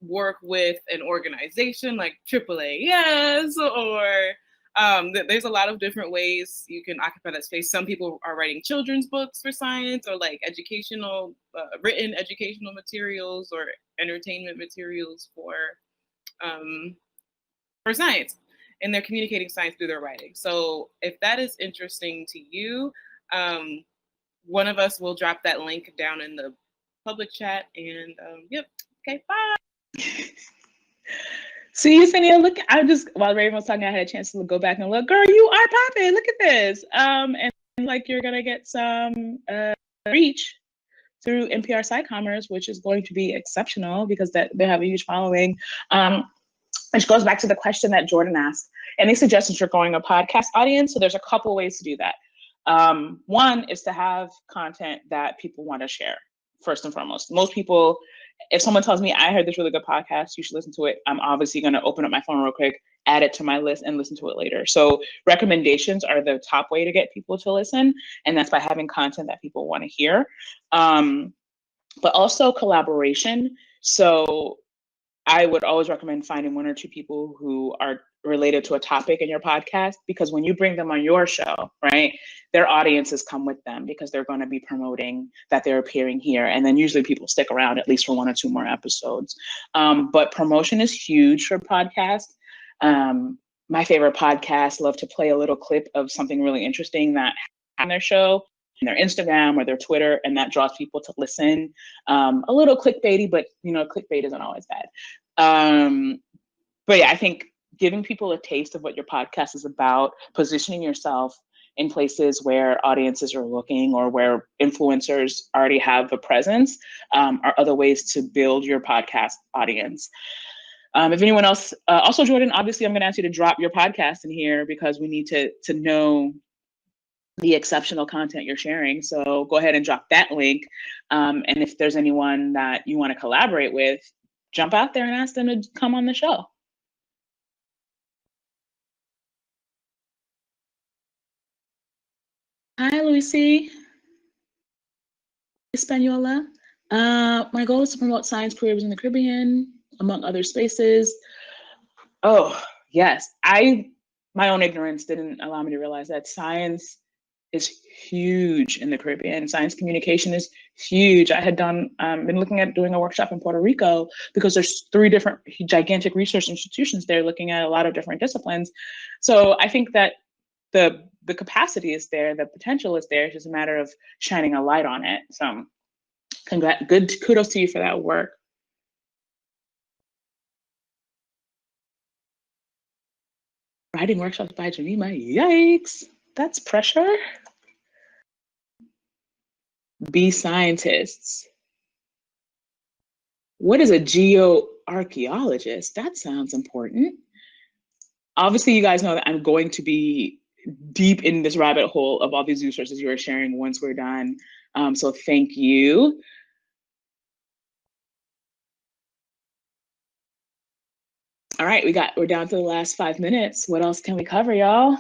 work with an organization like AAAS, or there's a lot of different ways you can occupy that space. Some people are writing children's books for science, or like educational, written educational materials, or entertainment materials for science, and they're communicating science through their writing. So if that is interesting to you, one of us will drop that link down in the public chat. And yep, okay, bye. See, Yesenia, look, while Raven was talking, I had a chance to go back and look. Girl, you are popping. Look at this. And like you're going to get some reach through NPR SciCommers, which is going to be exceptional because they have a huge following. Which goes back to the question that Jordan asked. Any suggestions for growing a podcast audience? So there's a couple ways to do that. One is to have content that people want to share, first and foremost. Most people, if someone tells me, I heard this really good podcast, you should listen to it, I'm obviously going to open up my phone real quick, add it to my list, and listen to it later. So recommendations are the top way to get people to listen, and that's by having content that people want to hear. But also collaboration. So I would always recommend finding one or two people who are related to a topic in your podcast, because when you bring them on your show, right, their audiences come with them because they're going to be promoting that they're appearing here. And then usually people stick around at least for one or two more episodes. But promotion is huge for podcasts. My favorite podcasts love to play a little clip of something really interesting that on their show, their Instagram or their Twitter, and that draws people to listen. A little clickbaity, but clickbait isn't always bad. But yeah, I think giving people a taste of what your podcast is about, positioning yourself in places where audiences are looking or where influencers already have a presence are other ways to build your podcast audience. If anyone else, also Jordan, obviously I'm going to ask you to drop your podcast in here because we need to know the exceptional content you're sharing. So go ahead and drop that link. And if there's anyone that you want to collaborate with, jump out there and ask them to come on the show. Hi, Lucy. Hispaniola. My goal is to promote science careers in the Caribbean, among other spaces. Oh, yes. my own ignorance didn't allow me to realize that science is huge in the Caribbean. Science communication is huge. I had been looking at doing a workshop in Puerto Rico because there's 3 different gigantic research institutions there looking at a lot of different disciplines. So I think that the capacity is there, the potential is there. It's just a matter of shining a light on it. So kudos to you for that work. Writing workshops by Gemima, yikes, that's pressure. Be scientists. What is a geoarchaeologist? That sounds important. Obviously, you guys know that I'm going to be deep in this rabbit hole of all these resources you are sharing once we're done. So thank you. All right, we're down to the last 5 minutes. What else can we cover, y'all?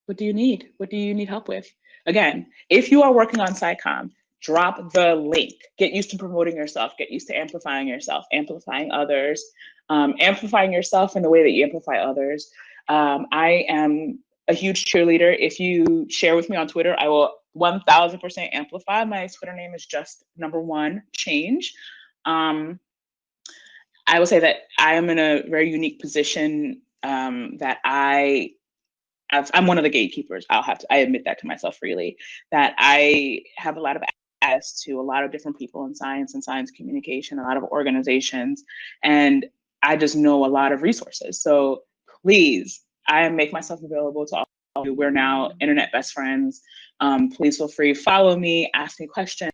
What do you need? What do you need help with? Again, if you are working on SciComm, drop the link. Get used to promoting yourself. Get used to amplifying yourself, amplifying others, amplifying yourself in the way that you amplify others. I am a huge cheerleader. If you share with me on Twitter, I will 1000% amplify. My Twitter name is just #1change. I will say that I am in a very unique position that I'm one of the gatekeepers. I admit that to myself freely, that I have a lot of access to a lot of different people in science and science communication, a lot of organizations, and I just know a lot of resources. So please, I make myself available to all of you. We're now internet best friends. Please feel free, follow me, ask me questions.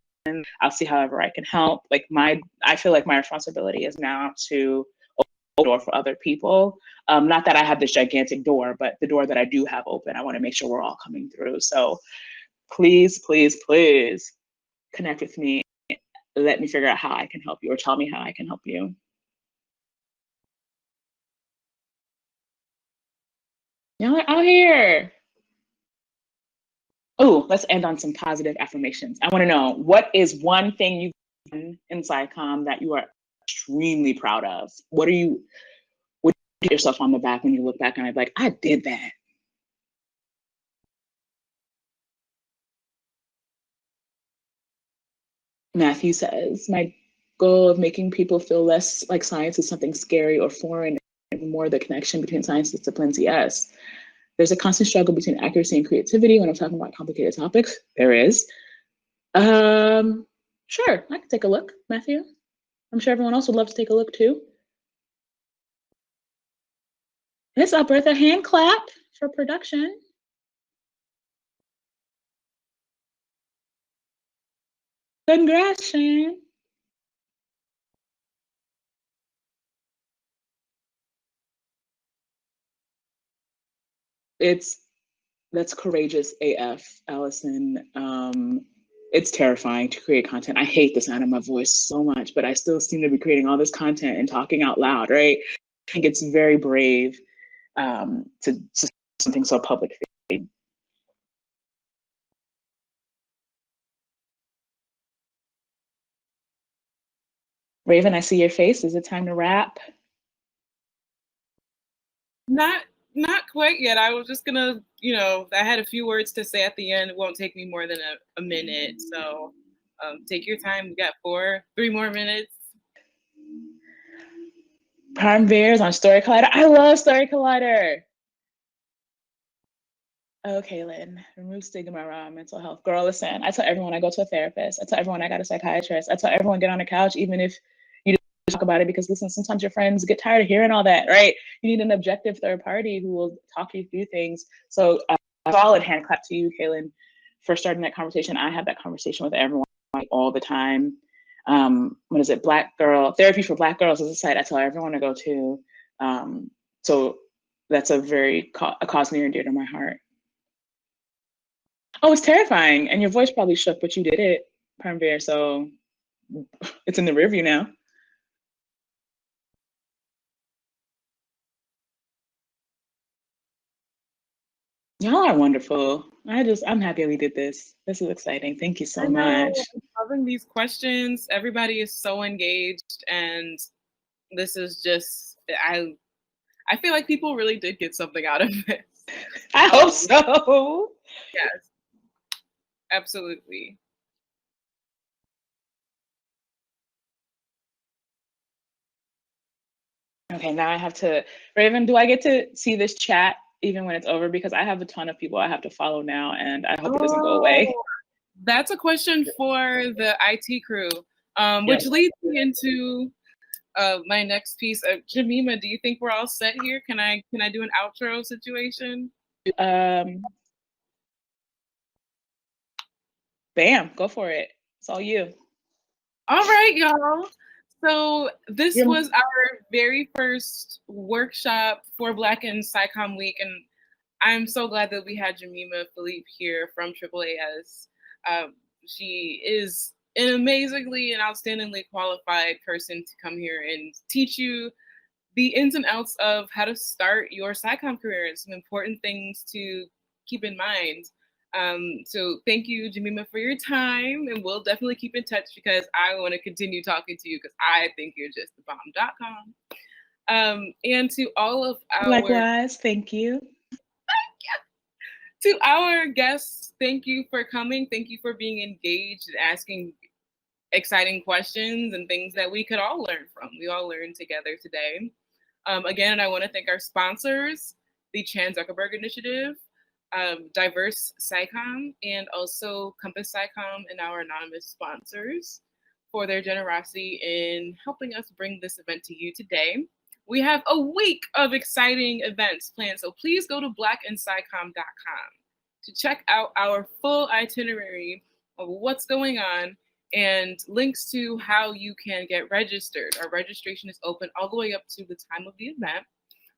I'll see however I can help. I feel like my responsibility is now to open the door for other people. Not that I have this gigantic door, but the door that I do have open, I want to make sure we're all coming through. So please, please, please connect with me. Let me figure out how I can help you, or tell me how I can help you. Y'all are out here. Oh, let's end on some positive affirmations. I want to know, what is one thing you've done in SciComm that you are extremely proud of? What do you get yourself on the back when you look back and I'm like, I did that? Matthew says, my goal of making people feel less like science is something scary or foreign, and more the connection between science disciplines. Yes. There's a constant struggle between accuracy and creativity when I'm talking about complicated topics. There is. Sure, I can take a look, Matthew. I'm sure everyone else would love to take a look too. Miss Alberta, hand clap for production. Congrats, Shane. That's courageous AF, Allison. It's terrifying to create content. I hate the sound of my voice so much, but I still seem to be creating all this content and talking out loud, right? I think it's very brave to something so public. Raven, I see your face. Is it time to wrap? Not quite yet. I was just gonna, I had a few words to say at the end. It won't take me more than a minute. So take your time. We got 3 more minutes. Prime Bears on Story Collider. I love Story Collider. Oh, Kaylin, remove stigma around mental health. Girl, listen, I tell everyone I go to a therapist. I tell everyone I got a psychiatrist. I tell everyone get on a couch, even if you don't talk about it, because listen, sometimes your friends get tired of hearing all that, right? You need an objective third party who will talk you through things. So solid hand clap to you, Kaylin, for starting that conversation. I have that conversation with everyone all the time. What is it? Black Girl Therapy for Black Girls is a site I tell everyone to go to. So that's a cause near and dear to my heart. Oh, it's terrifying. And your voice probably shook, but you did it, Prime Bear. So it's in the rearview now. Y'all are wonderful. I'm happy we did this. This is exciting. Thank you so much. I'm loving these questions. Everybody is so engaged, and this is just, I I feel like people really did get something out of this. I hope so. Yes, absolutely. Okay, now I have to, Raven, do I get to see this chat even when it's over? Because I have a ton of people I have to follow now, and I hope it doesn't go away. Oh, that's a question for the IT crew, Yep. which leads me into my next piece. Gemima, do you think we're all set here? Can I do an outro situation? Bam, go for it. It's all you. All right, y'all. So this You're, was our very first workshop for Black in SciComm Week, and I'm so glad that we had Gemima Philippe here from AAAS. She is an amazingly and outstandingly qualified person to come here and teach you the ins and outs of how to start your SciComm career and some important things to keep in mind. So thank you, Gemima, for your time, and we'll definitely keep in touch because I want to continue talking to you because I think you're just the bomb.com. And to all of our likewise, thank you. To our guests, thank you for coming. Thank you for being engaged and asking exciting questions and things that we could all learn from. We all learned together today. Again, I want to thank our sponsors, the Chan Zuckerberg Initiative, Diverse SciComm, and also Compass SciComm and our anonymous sponsors for their generosity in helping us bring this event to you today. We have a week of exciting events planned, so please go to blackinscicom.com to check out our full itinerary of what's going on and links to how you can get registered. Our registration is open all the way up to the time of the event.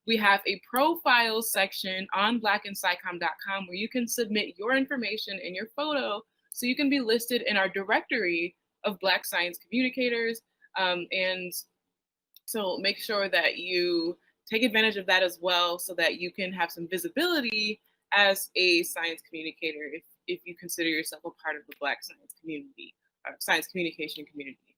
We have a profile section on blackinscicom.com where you can submit your information and your photo so you can be listed in our directory of Black science communicators. And so make sure that you take advantage of that as well so that you can have some visibility as a science communicator if you consider yourself a part of the Black science community, or science communication community.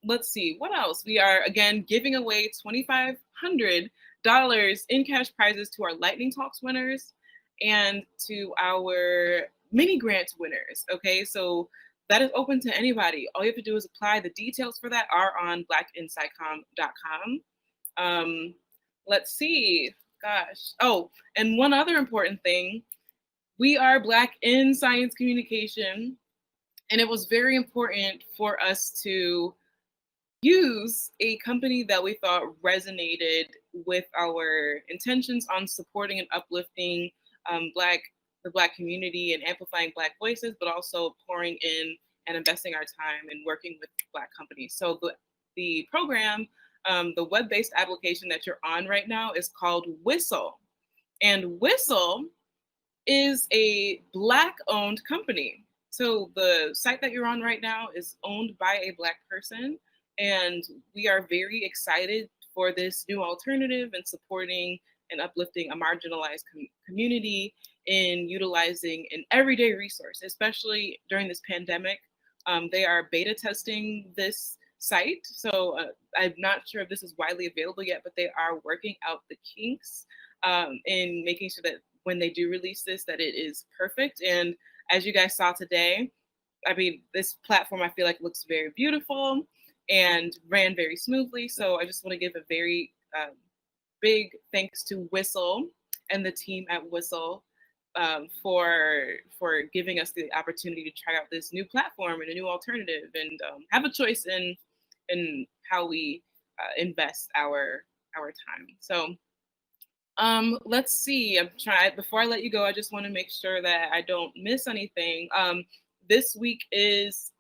Let's see, what else? We are, again, giving away $2,500 in cash prizes to our Lightning Talks winners and to our mini grant winners, okay? So that is open to anybody. All you have to do is apply. The details for that are on blackinscicom.com. Let's see, gosh. Oh, and one other important thing, we are Black in science communication, and it was very important for us to use a company that we thought resonated with our intentions on supporting and uplifting the Black community and amplifying Black voices, but also pouring in and investing our time and working with Black companies. So the program, the web-based application that you're on right now is called Whistle. And Whistle is a Black-owned company. So the site that you're on right now is owned by a Black person. And we are very excited for this new alternative and supporting and uplifting a marginalized community in utilizing an everyday resource, especially during this pandemic. They are beta testing this site. So I'm not sure if this is widely available yet, but they are working out the kinks in making sure that when they do release this, that it is perfect. And as you guys saw today, I mean, this platform I feel like looks very beautiful and ran very smoothly. So I just want to give a very big thanks to Whistle and the team at Whistle for giving us the opportunity to try out this new platform and a new alternative and have a choice in how we invest our time. So let's see. I'm trying. Before I let you go, I just want to make sure that I don't miss anything. This week is,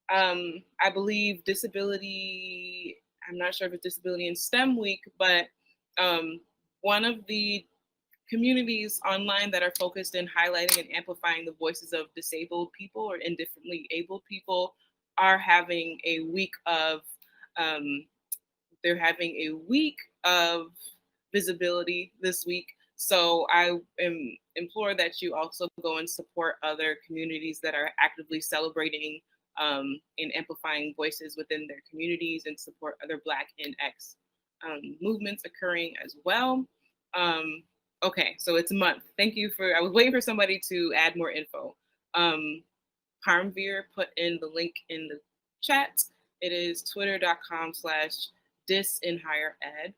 I believe, disability. I'm not sure if it's Disability in STEM Week, but one of the communities online that are focused in highlighting and amplifying the voices of disabled people or indifferently abled people are having a week of. They're having a week of visibility this week. So I implore that you also go and support other communities that are actively celebrating and amplifying voices within their communities and support other Black and X movements occurring as well. Okay, so it's a month. Thank you I was waiting for somebody to add more info. Harmveer put in the link in the chat. It is twitter.com/disinhighered.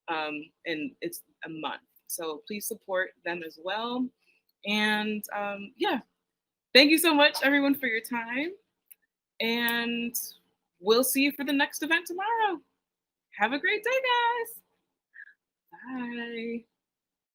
And it's a month. So please support them as well. And yeah, thank you so much, everyone, for your time. And we'll see you for the next event tomorrow. Have a great day, guys. Bye.